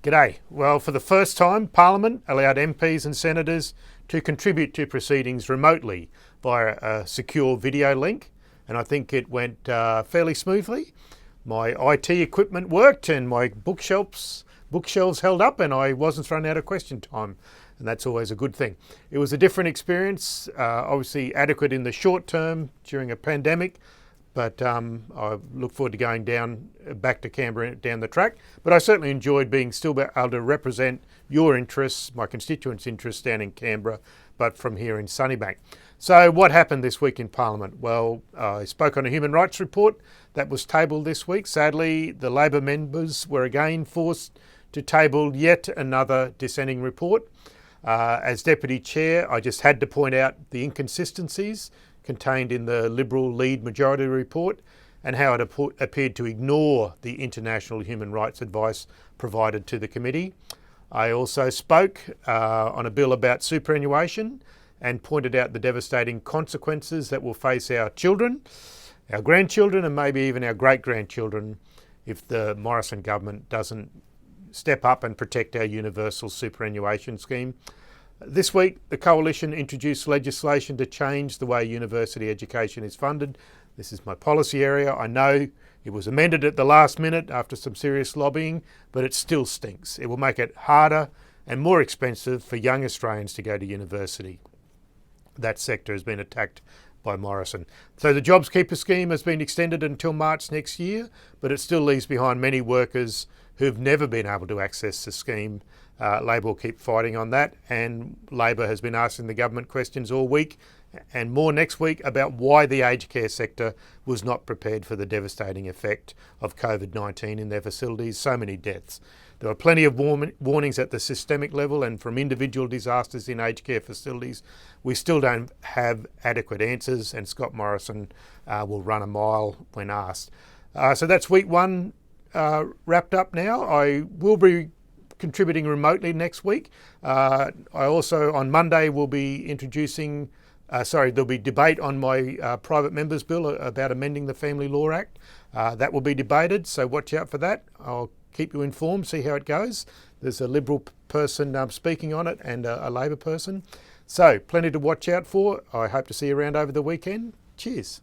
G'day. Well, for the first time, Parliament allowed MPs and senators to contribute to proceedings remotely via a secure video link, and I think it went fairly smoothly. My IT equipment worked and my bookshelves held up, and I wasn't thrown out of question time, and that's always a good thing. It was a different experience, obviously adequate in the short term during a pandemic, but I look forward to going back to Canberra down the track. But I certainly enjoyed being still able to represent your interests, my constituents' interests down in Canberra, but from here in Sunnybank. So what happened this week in Parliament? Well, I spoke on a human rights report that was tabled this week. Sadly, the Labor members were again forced to table yet another dissenting report. As Deputy Chair, I just had to point out the inconsistencies contained in the Liberal lead majority report and how it appeared to ignore the international human rights advice provided to the committee. I also spoke on a bill about superannuation and pointed out the devastating consequences that will face our children, our grandchildren and maybe even our great-grandchildren if the Morrison government doesn't step up and protect our universal superannuation scheme. This week, the Coalition introduced legislation to change the way university education is funded. This is my policy area. I know it was amended at the last minute after some serious lobbying, but it still stinks. It will make it harder and more expensive for young Australians to go to university. That sector has been attacked by Morrison. So the JobKeeper scheme has been extended until March next year, but it still leaves behind many workers who've never been able to access the scheme. Labor will keep fighting on that, and Labor has been asking the government questions all week and more next week about why the aged care sector was not prepared for the devastating effect of COVID-19 in their facilities. So many deaths. There are plenty of warnings at the systemic level and from individual disasters in aged care facilities. We still don't have adequate answers, and Scott Morrison will run a mile when asked. So that's week one wrapped up now. I will be contributing remotely next week. I also, on Monday, will be introducing, there'll be debate on my private members bill about amending the Family Law Act. That will be debated, so watch out for that. I'll keep you informed, see how it goes. There's a Liberal person speaking on it and a Labor person. So plenty to watch out for. I hope to see you around over the weekend. Cheers.